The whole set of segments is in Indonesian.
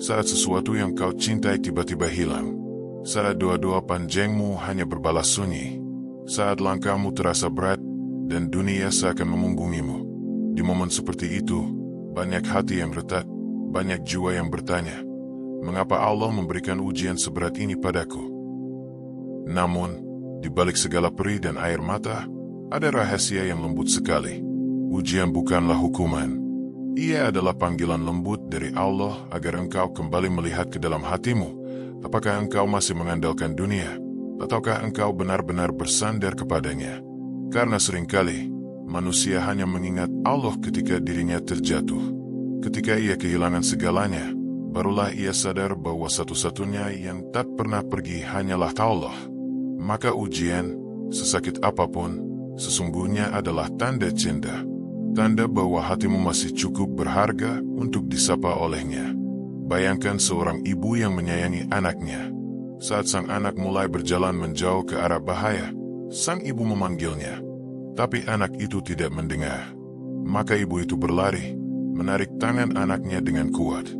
Saat sesuatu yang kau cintai tiba-tiba hilang. Saat doa-doa panjangmu hanya berbalas sunyi. Saat langkahmu terasa berat dan dunia seakan memunggungimu. Di momen seperti itu, banyak hati yang retak, banyak jiwa yang bertanya, mengapa Allah memberikan ujian seberat ini padaku? Namun, di balik segala perih dan air mata, ada rahasia yang lembut sekali. Ujian bukanlah hukuman. Ia adalah panggilan lembut dari Allah agar engkau kembali melihat ke dalam hatimu. Apakah engkau masih mengandalkan dunia, ataukah engkau benar-benar bersandar kepadanya? Karena seringkali, manusia hanya mengingat Allah ketika dirinya terjatuh. Ketika ia kehilangan segalanya, barulah ia sadar bahwa satu-satunya yang tak pernah pergi hanyalah Allah. Maka ujian, sesakit apapun, sesungguhnya adalah tanda cinta. Tanda bahwa hatimu masih cukup berharga untuk disapa olehnya. Bayangkan seorang ibu yang menyayangi anaknya. Saat sang anak mulai berjalan menjauh ke arah bahaya, sang ibu memanggilnya. Tapi anak itu tidak mendengar. Maka ibu itu berlari, menarik tangan anaknya dengan kuat.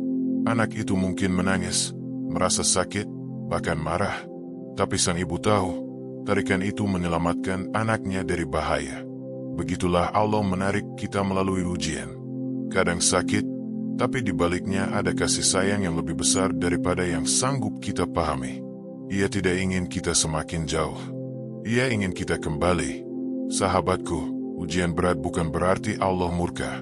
Anak itu mungkin menangis, merasa sakit, bahkan marah. Tapi sang ibu tahu, tarikan itu menyelamatkan anaknya dari bahaya. Begitulah Allah menarik kita melalui ujian. Kadang sakit, tapi di baliknya ada kasih sayang yang lebih besar daripada yang sanggup kita pahami. Ia tidak ingin kita semakin jauh. Ia ingin kita kembali. Sahabatku, ujian berat bukan berarti Allah murka.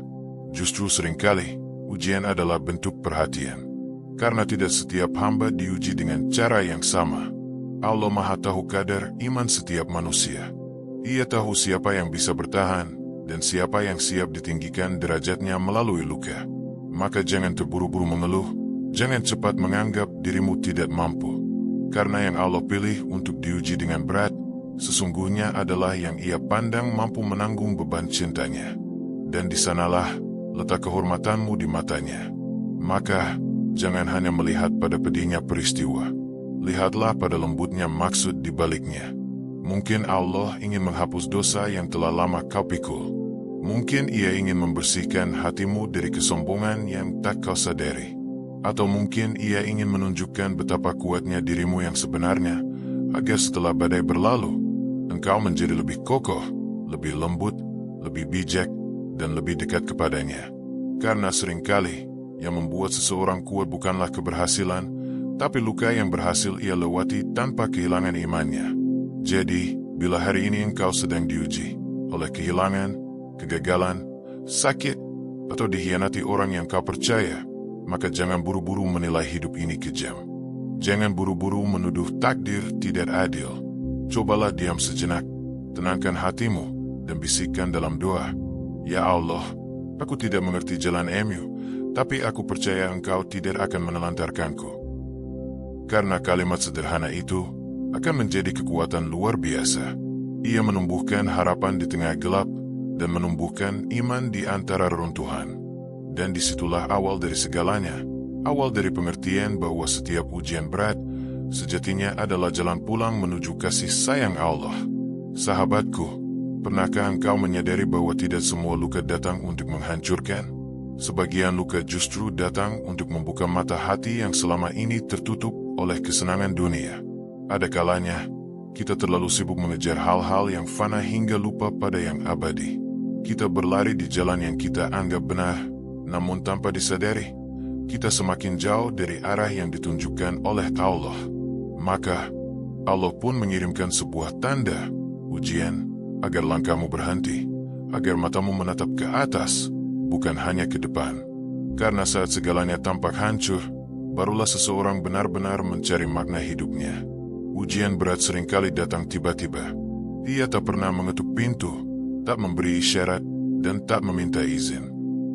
Justru seringkali, ujian adalah bentuk perhatian. Karena tidak setiap hamba diuji dengan cara yang sama. Allah Maha tahu kadar iman setiap manusia. Ia tahu siapa yang bisa bertahan, dan siapa yang siap ditinggikan derajatnya melalui luka. Maka jangan terburu-buru mengeluh, jangan cepat menganggap dirimu tidak mampu. Karena yang Allah pilih untuk diuji dengan berat, sesungguhnya adalah yang ia pandang mampu menanggung beban cintanya. Dan di sanalah letak kehormatanmu di matanya. Maka, jangan hanya melihat pada pedihnya peristiwa. Lihatlah pada lembutnya maksud di baliknya. Mungkin Allah ingin menghapus dosa yang telah lama kau pikul. Mungkin ia ingin membersihkan hatimu dari kesombongan yang tak kau sadari. Atau mungkin ia ingin menunjukkan betapa kuatnya dirimu yang sebenarnya, agar setelah badai berlalu, engkau menjadi lebih kokoh, lebih lembut, lebih bijak, dan lebih dekat kepadanya. Karena seringkali, yang membuat seseorang kuat bukanlah keberhasilan, tapi luka yang berhasil ia lewati tanpa kehilangan imannya. Jadi, bila hari ini engkau sedang diuji oleh kehilangan, kegagalan, sakit, atau dikhianati orang yang kau percaya, maka jangan buru-buru menilai hidup ini kejam. Jangan buru-buru menuduh takdir tidak adil. Cobalah diam sejenak, tenangkan hatimu, dan bisikkan dalam doa, "Ya Allah, aku tidak mengerti jalan MU, tapi aku percaya engkau tidak akan menelantarkanku." Karena kalimat sederhana itu akan menjadi kekuatan luar biasa. Ia menumbuhkan harapan di tengah gelap dan menumbuhkan iman di antara reruntuhan. Dan disitulah awal dari segalanya, awal dari pengertian bahwa setiap ujian berat sejatinya adalah jalan pulang menuju kasih sayang Allah. Sahabatku, pernahkah engkau menyadari bahwa tidak semua luka datang untuk menghancurkan? Sebagian luka justru datang untuk membuka mata hati yang selama ini tertutup oleh kesenangan dunia. Ada kalanya, kita terlalu sibuk mengejar hal-hal yang fana hingga lupa pada yang abadi. Kita berlari di jalan yang kita anggap benar, namun tanpa disadari, kita semakin jauh dari arah yang ditunjukkan oleh Allah. Maka, Allah pun mengirimkan sebuah tanda, ujian, agar langkahmu berhenti, agar matamu menatap ke atas, bukan hanya ke depan. Karena saat segalanya tampak hancur, barulah seseorang benar-benar mencari makna hidupnya. Ujian berat seringkali datang tiba-tiba. Ia tak pernah mengetuk pintu, tak memberi isyarat, dan tak meminta izin.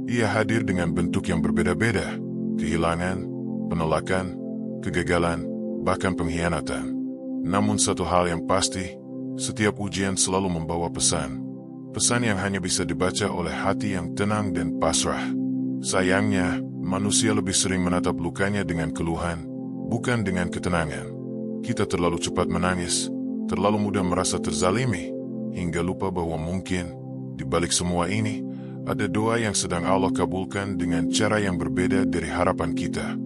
Ia hadir dengan bentuk yang berbeda-beda, kehilangan, penolakan, kegagalan, bahkan pengkhianatan. Namun satu hal yang pasti, setiap ujian selalu membawa pesan. Pesan yang hanya bisa dibaca oleh hati yang tenang dan pasrah. Sayangnya, manusia lebih sering menatap lukanya dengan keluhan, bukan dengan ketenangan. Kita terlalu cepat menangis, terlalu mudah merasa terzalimi, hingga lupa bahwa mungkin, di balik semua ini, ada doa yang sedang Allah kabulkan dengan cara yang berbeda dari harapan kita.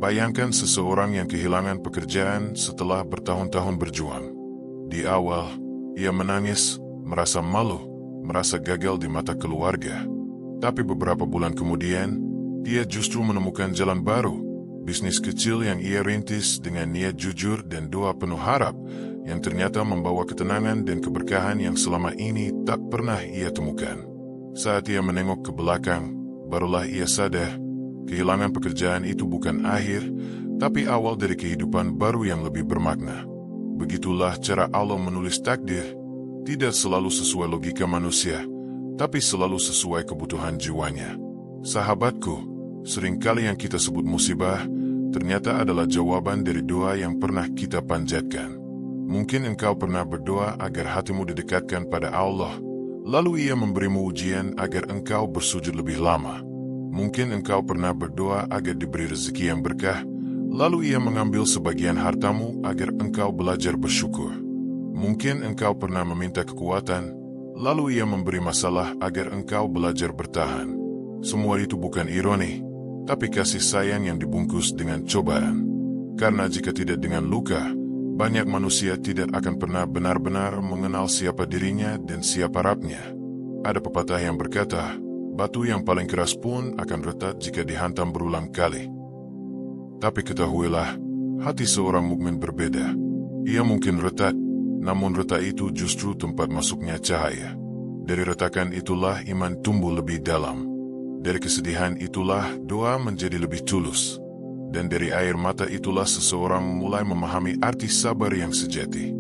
Bayangkan seseorang yang kehilangan pekerjaan setelah bertahun-tahun berjuang. Di awal, ia menangis, merasa malu, merasa gagal di mata keluarga. Tapi beberapa bulan kemudian, dia justru menemukan jalan baru. Bisnis kecil yang ia rintis dengan niat jujur dan doa penuh harap, yang ternyata membawa ketenangan dan keberkahan yang selama ini tak pernah ia temukan. Saat ia menengok ke belakang, barulah ia sadar, kehilangan pekerjaan itu bukan akhir, tapi awal dari kehidupan baru yang lebih bermakna. Begitulah cara Allah menulis takdir, tidak selalu sesuai logika manusia, tapi selalu sesuai kebutuhan jiwanya. Sahabatku, seringkali yang kita sebut musibah, ternyata adalah jawaban dari doa yang pernah kita panjatkan. Mungkin engkau pernah berdoa agar hatimu didekatkan pada Allah, lalu Ia memberimu ujian agar engkau bersujud lebih lama. Mungkin engkau pernah berdoa agar diberi rezeki yang berkah, lalu Ia mengambil sebagian hartamu agar engkau belajar bersyukur. Mungkin engkau pernah meminta kekuatan, lalu Ia memberi masalah agar engkau belajar bertahan. Semua itu bukan ironi, tapi kasih sayang yang dibungkus dengan cobaan. Karena jika tidak dengan luka, banyak manusia tidak akan pernah benar-benar mengenal siapa dirinya dan siapa Rabbnya. Ada pepatah yang berkata, batu yang paling keras pun akan retak jika dihantam berulang kali. Tapi ketahuilah, hati seorang mukmin berbeda. Ia mungkin retak, namun retak itu justru tempat masuknya cahaya. Dari retakan itulah iman tumbuh lebih dalam. Dari kesedihan itulah doa menjadi lebih tulus. Dan dari air mata itulah seseorang mulai memahami arti sabar yang sejati.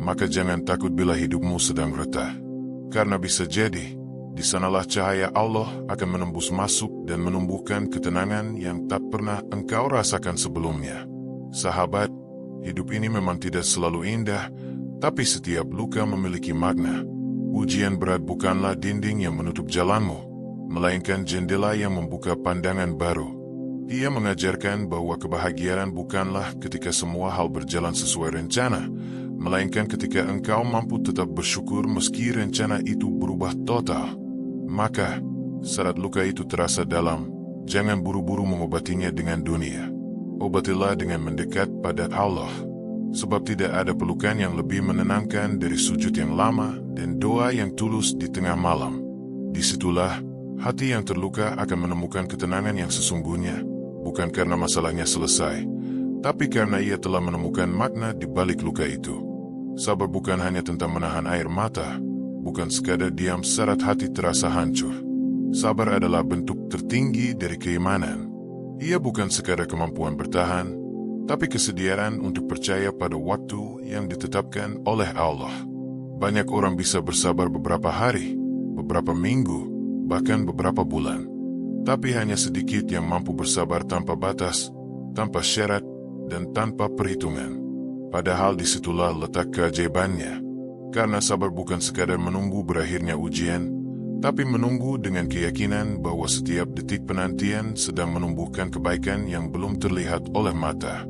Maka jangan takut bila hidupmu sedang retak. Karena bisa jadi, di sanalah cahaya Allah akan menembus masuk dan menumbuhkan ketenangan yang tak pernah engkau rasakan sebelumnya. Sahabat, hidup ini memang tidak selalu indah, tapi setiap luka memiliki makna. Ujian berat bukanlah dinding yang menutup jalanmu, melainkan jendela yang membuka pandangan baru. Ia mengajarkan bahwa kebahagiaan bukanlah ketika semua hal berjalan sesuai rencana, melainkan ketika engkau mampu tetap bersyukur meski rencana itu berubah total. Maka, saat luka itu terasa dalam, jangan buru-buru mengobatinya dengan dunia. Obatilah dengan mendekat pada Allah. Sebab tidak ada pelukan yang lebih menenangkan dari sujud yang lama dan doa yang tulus di tengah malam. Disitulah, hati yang terluka akan menemukan ketenangan yang sesungguhnya, bukan karena masalahnya selesai, tapi karena ia telah menemukan makna di balik luka itu. Sabar bukan hanya tentang menahan air mata, bukan sekadar diam saat hati terasa hancur. Sabar adalah bentuk tertinggi dari keimanan. Ia bukan sekadar kemampuan bertahan, tapi kesediaan untuk percaya pada waktu yang ditetapkan oleh Allah. Banyak orang bisa bersabar beberapa hari, beberapa minggu, bahkan beberapa bulan. Tapi hanya sedikit yang mampu bersabar tanpa batas, tanpa syarat, dan tanpa perhitungan. Padahal disitulah letak keajaibannya. Karena sabar bukan sekadar menunggu berakhirnya ujian, tapi menunggu dengan keyakinan bahwa setiap detik penantian sedang menumbuhkan kebaikan yang belum terlihat oleh mata.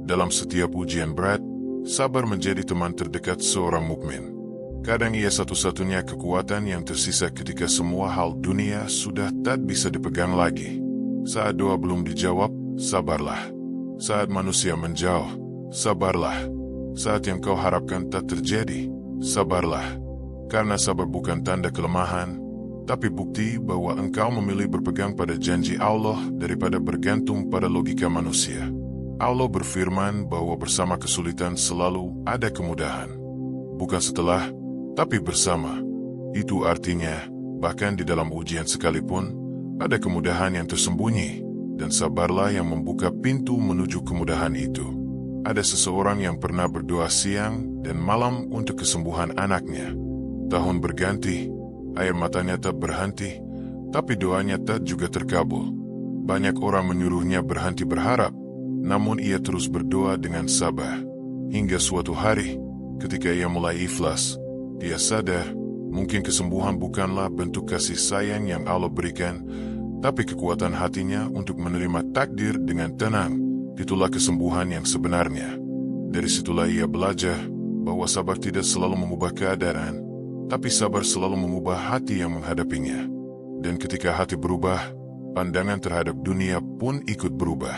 Dalam setiap ujian berat, sabar menjadi teman terdekat seorang mukmin. Kadang ia satu-satunya kekuatan yang tersisa ketika semua hal dunia sudah tak bisa dipegang lagi. Saat doa belum dijawab, sabarlah. Saat manusia menjauh, sabarlah. Saat yang kau harapkan tak terjadi, sabarlah. Karena sabar bukan tanda kelemahan, tapi bukti bahwa engkau memilih berpegang pada janji Allah daripada bergantung pada logika manusia. Allah berfirman bahwa bersama kesulitan selalu ada kemudahan. Bukan setelah, tapi bersama. Itu artinya, bahkan di dalam ujian sekalipun, ada kemudahan yang tersembunyi, dan sabarlah yang membuka pintu menuju kemudahan itu. Ada seseorang yang pernah berdoa siang dan malam untuk kesembuhan anaknya. Tahun berganti, air matanya tak berhenti, tapi doanya tak juga terkabul. Banyak orang menyuruhnya berhenti berharap, namun ia terus berdoa dengan sabar. Hingga suatu hari, ketika ia mulai iflas, dia sadar, mungkin kesembuhan bukanlah bentuk kasih sayang yang Allah berikan, tapi kekuatan hatinya untuk menerima takdir dengan tenang. Itulah kesembuhan yang sebenarnya. Dari situlah ia belajar bahwa sabar tidak selalu mengubah keadaan, tapi sabar selalu mengubah hati yang menghadapinya. Dan ketika hati berubah, pandangan terhadap dunia pun ikut berubah.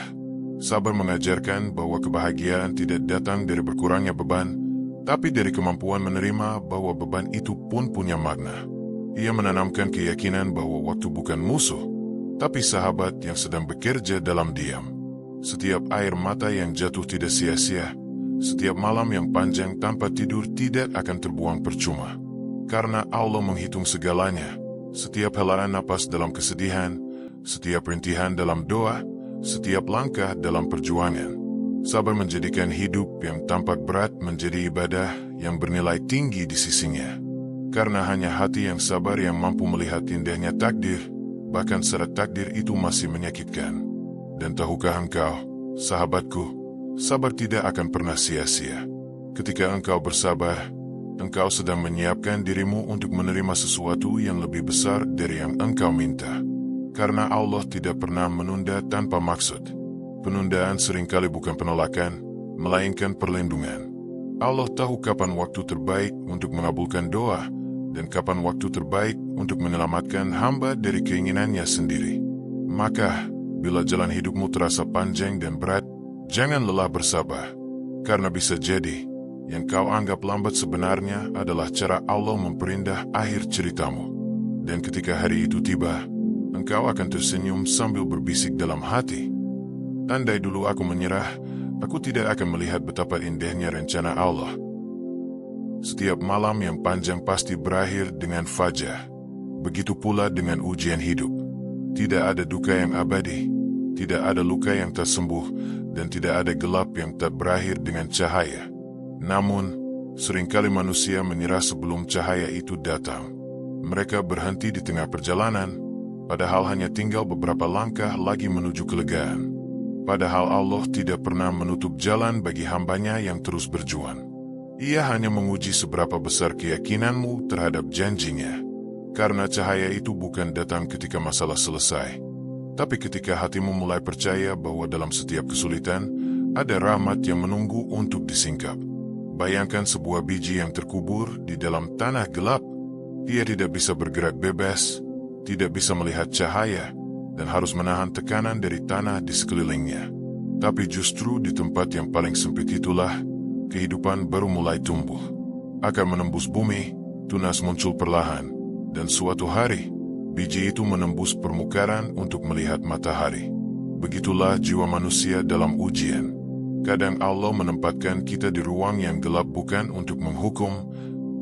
Sabar mengajarkan bahwa kebahagiaan tidak datang dari berkurangnya beban, tapi dari kemampuan menerima bahwa beban itu pun punya makna. Ia menanamkan keyakinan bahwa waktu bukan musuh, tapi sahabat yang sedang bekerja dalam diam. Setiap air mata yang jatuh tidak sia-sia, setiap malam yang panjang tanpa tidur tidak akan terbuang percuma. Karena Allah menghitung segalanya, setiap helaran napas dalam kesedihan, setiap rintihan dalam doa, setiap langkah dalam perjuangan. Sabar menjadikan hidup yang tampak berat menjadi ibadah yang bernilai tinggi di sisinya. Karena hanya hati yang sabar yang mampu melihat indahnya takdir, bahkan saat takdir itu masih menyakitkan. Dan tahukah engkau, sahabatku, sabar tidak akan pernah sia-sia. Ketika engkau bersabar, engkau sedang menyiapkan dirimu untuk menerima sesuatu yang lebih besar dari yang engkau minta. Karena Allah tidak pernah menunda tanpa maksud. Penundaan seringkali bukan penolakan, melainkan perlindungan. Allah tahu kapan waktu terbaik untuk mengabulkan doa, dan kapan waktu terbaik untuk menyelamatkan hamba dari keinginannya sendiri. Maka, bila jalan hidupmu terasa panjang dan berat, jangan lelah bersabar. Karena bisa jadi, yang kau anggap lambat sebenarnya adalah cara Allah memperindah akhir ceritamu. Dan ketika hari itu tiba, engkau akan tersenyum sambil berbisik dalam hati, "Andai dulu aku menyerah, aku tidak akan melihat betapa indahnya rencana Allah." Setiap malam yang panjang pasti berakhir dengan fajar. Begitu pula dengan ujian hidup. Tidak ada duka yang abadi, tidak ada luka yang tak sembuh, dan tidak ada gelap yang tak berakhir dengan cahaya. Namun, seringkali manusia menyerah sebelum cahaya itu datang. Mereka berhenti di tengah perjalanan, padahal hanya tinggal beberapa langkah lagi menuju kelegaan. Padahal Allah tidak pernah menutup jalan bagi hambanya yang terus berjuang. Ia hanya menguji seberapa besar keyakinanmu terhadap janjinya. Karena cahaya itu bukan datang ketika masalah selesai, tapi ketika hatimu mulai percaya bahwa dalam setiap kesulitan, ada rahmat yang menunggu untuk disingkap. Bayangkan sebuah biji yang terkubur di dalam tanah gelap. Ia tidak bisa bergerak bebas, tidak bisa melihat cahaya, dan harus menahan tekanan dari tanah di sekelilingnya. Tapi justru di tempat yang paling sempit itulah, kehidupan baru mulai tumbuh. Akar menembus bumi, tunas muncul perlahan, dan suatu hari, biji itu menembus permukaan untuk melihat matahari. Begitulah jiwa manusia dalam ujian. Kadang Allah menempatkan kita di ruang yang gelap bukan untuk menghukum,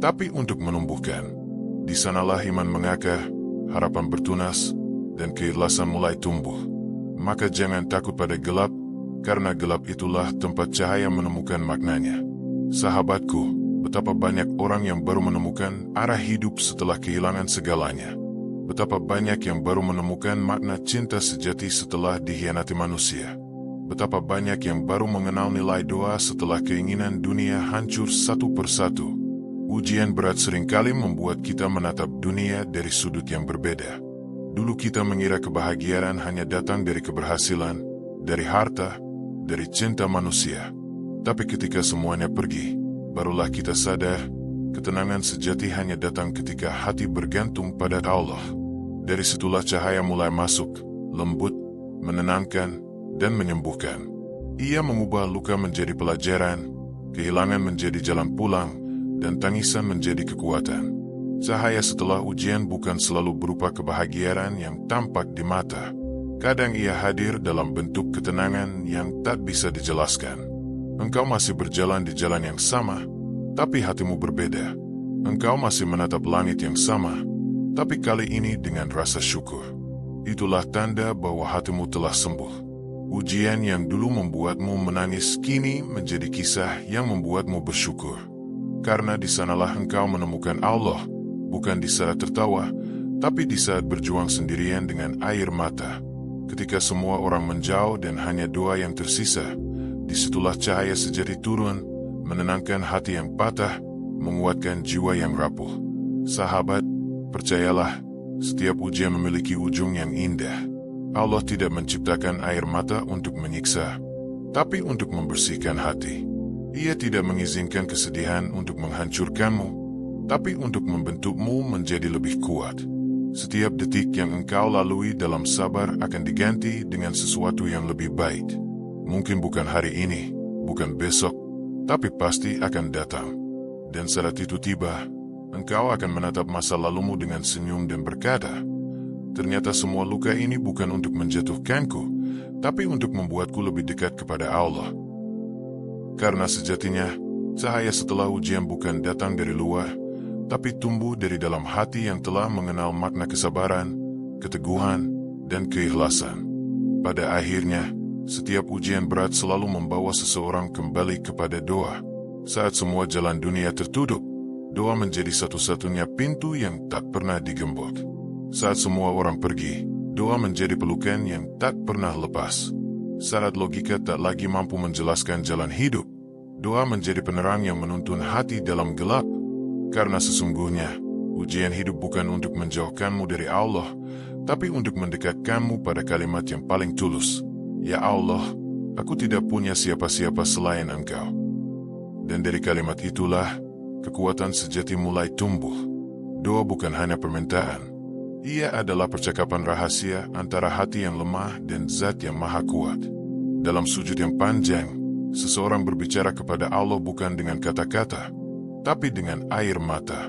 tapi untuk menumbuhkan. Di sanalah iman mengakar, harapan bertunas, dan keikhlasan mulai tumbuh. Maka jangan takut pada gelap, karena gelap itulah tempat cahaya menemukan maknanya. Sahabatku, betapa banyak orang yang baru menemukan arah hidup setelah kehilangan segalanya. Betapa banyak yang baru menemukan makna cinta sejati setelah dikhianati manusia. Betapa banyak yang baru mengenal nilai doa setelah keinginan dunia hancur satu persatu. Ujian berat seringkali membuat kita menatap dunia dari sudut yang berbeda. Dulu kita mengira kebahagiaan hanya datang dari keberhasilan, dari harta, dari cinta manusia. Tapi ketika semuanya pergi, barulah kita sadar, ketenangan sejati hanya datang ketika hati bergantung pada Allah. Dari situlah cahaya mulai masuk, lembut, menenangkan, dan menyembuhkan. Ia mengubah luka menjadi pelajaran, kehilangan menjadi jalan pulang, dan tangisan menjadi kekuatan. Cahaya setelah ujian bukan selalu berupa kebahagiaan yang tampak di mata. Kadang ia hadir dalam bentuk ketenangan yang tak bisa dijelaskan. Engkau masih berjalan di jalan yang sama, tapi hatimu berbeda. Engkau masih menatap langit yang sama, tapi kali ini dengan rasa syukur. Itulah tanda bahwa hatimu telah sembuh. Ujian yang dulu membuatmu menangis kini menjadi kisah yang membuatmu bersyukur. Karena di sanalah engkau menemukan Allah, bukan di saat tertawa, tapi di saat berjuang sendirian dengan air mata. Ketika semua orang menjauh dan hanya doa yang tersisa, disitulah cahaya sejati turun, menenangkan hati yang patah, menguatkan jiwa yang rapuh. Sahabat, percayalah, setiap ujian memiliki ujung yang indah. Allah tidak menciptakan air mata untuk menyiksa, tapi untuk membersihkan hati. Ia tidak mengizinkan kesedihan untuk menghancurkanmu, tapi untuk membentukmu menjadi lebih kuat. Setiap detik yang engkau lalui dalam sabar akan diganti dengan sesuatu yang lebih baik. Mungkin bukan hari ini, bukan besok, tapi pasti akan datang. Dan saat itu tiba, engkau akan menatap masa lalumu dengan senyum dan berkata, ternyata semua luka ini bukan untuk menjatuhkanku, tapi untuk membuatku lebih dekat kepada Allah. Karena sejatinya, cahaya setelah ujian bukan datang dari luar, tapi tumbuh dari dalam hati yang telah mengenal makna kesabaran, keteguhan, dan keikhlasan. Pada akhirnya, setiap ujian berat selalu membawa seseorang kembali kepada doa. Saat semua jalan dunia tertutup, doa menjadi satu-satunya pintu yang tak pernah digembok. Saat semua orang pergi, doa menjadi pelukan yang tak pernah lepas. Saat logika tak lagi mampu menjelaskan jalan hidup, doa menjadi penerang yang menuntun hati dalam gelap. Karena sesungguhnya, ujian hidup bukan untuk menjauhkanmu dari Allah, tapi untuk mendekatkanmu pada kalimat yang paling tulus. Ya Allah, aku tidak punya siapa-siapa selain Engkau. Dan dari kalimat itulah, kekuatan sejati mulai tumbuh. Doa bukan hanya permintaan. Ia adalah percakapan rahasia antara hati yang lemah dan Zat yang maha kuat. Dalam sujud yang panjang, seseorang berbicara kepada Allah bukan dengan kata-kata, tapi dengan air mata.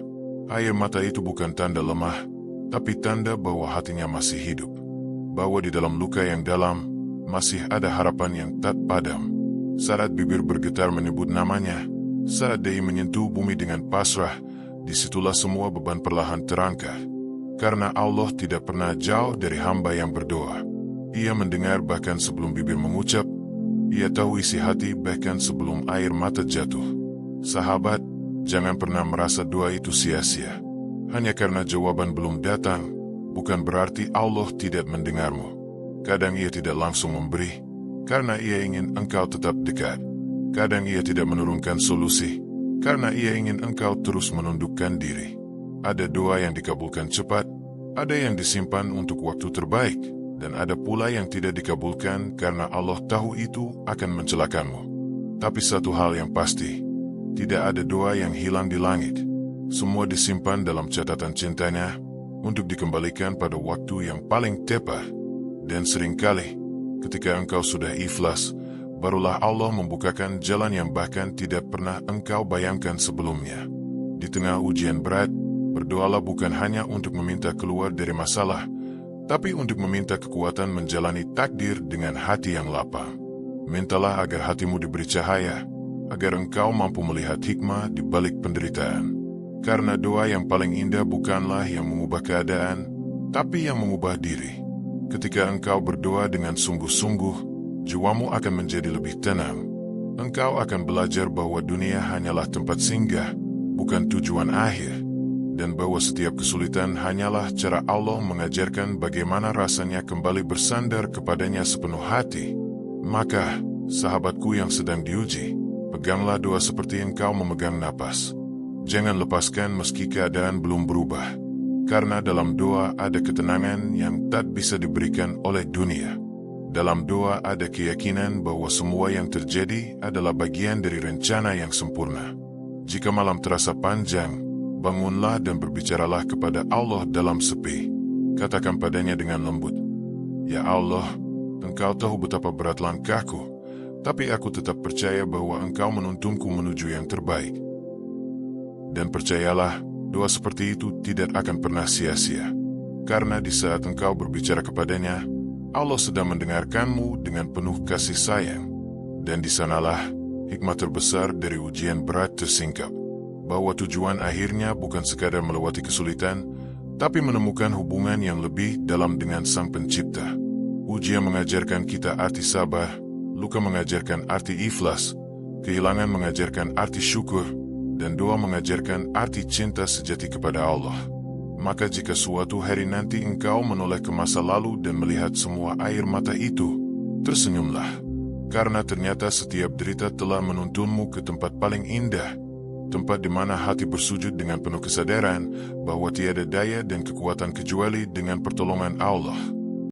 Air mata itu bukan tanda lemah, tapi tanda bahwa hatinya masih hidup. Bahwa di dalam luka yang dalam, masih ada harapan yang tak padam. Saat bibir bergetar menyebut namanya, saat dahi menyentuh bumi dengan pasrah, disitulah semua beban perlahan terangkat. Karena Allah tidak pernah jauh dari hamba yang berdoa. Ia mendengar bahkan sebelum bibir mengucap, ia tahu isi hati bahkan sebelum air mata jatuh. Sahabat, jangan pernah merasa doa itu sia-sia. Hanya karena jawaban belum datang, bukan berarti Allah tidak mendengarmu. Kadang ia tidak langsung memberi, karena ia ingin engkau tetap dekat. Kadang ia tidak menurunkan solusi, karena ia ingin engkau terus menundukkan diri. Ada doa yang dikabulkan cepat, ada yang disimpan untuk waktu terbaik, dan ada pula yang tidak dikabulkan karena Allah tahu itu akan mencelakanmu. Tapi satu hal yang pasti, tidak ada doa yang hilang di langit. Semua disimpan dalam catatan cintanya untuk dikembalikan pada waktu yang paling tepat. Dan seringkali, ketika engkau sudah ikhlas, barulah Allah membukakan jalan yang bahkan tidak pernah engkau bayangkan sebelumnya. Di tengah ujian berat, berdoalah bukan hanya untuk meminta keluar dari masalah, tapi untuk meminta kekuatan menjalani takdir dengan hati yang lapang. Mintalah agar hatimu diberi cahaya, agar engkau mampu melihat hikmah di balik penderitaan. Karena doa yang paling indah bukanlah yang mengubah keadaan, tapi yang mengubah diri. Ketika engkau berdoa dengan sungguh-sungguh, jiwamu akan menjadi lebih tenang. Engkau akan belajar bahwa dunia hanyalah tempat singgah, bukan tujuan akhir. Dan bahwa setiap kesulitan hanyalah cara Allah mengajarkan bagaimana rasanya kembali bersandar kepadanya sepenuh hati. Maka, sahabatku yang sedang diuji, peganglah doa seperti engkau memegang napas. Jangan lepaskan meski keadaan belum berubah. Karena dalam doa ada ketenangan yang tak bisa diberikan oleh dunia. Dalam doa ada keyakinan bahwa semua yang terjadi adalah bagian dari rencana yang sempurna. Jika malam terasa panjang, bangunlah dan berbicaralah kepada Allah dalam sepi. Katakan padanya dengan lembut, Ya Allah, Engkau tahu betapa berat langkahku, tapi aku tetap percaya bahwa Engkau menuntunku menuju yang terbaik. Dan percayalah, doa seperti itu tidak akan pernah sia-sia. Karena di saat engkau berbicara kepadanya, Allah sedang mendengarkanmu dengan penuh kasih sayang. Dan di sanalah hikmah terbesar dari ujian berat tersingkap. Bahwa tujuan akhirnya bukan sekadar melewati kesulitan, tapi menemukan hubungan yang lebih dalam dengan Sang Pencipta. Ujian mengajarkan kita arti sabar, luka mengajarkan arti ikhlas, kehilangan mengajarkan arti syukur, dan doa mengajarkan arti cinta sejati kepada Allah. Maka jika suatu hari nanti engkau menoleh ke masa lalu dan melihat semua air mata itu, tersenyumlah. Karena ternyata setiap derita telah menuntunmu ke tempat paling indah, tempat di mana hati bersujud dengan penuh kesadaran bahwa tiada daya dan kekuatan kecuali dengan pertolongan Allah.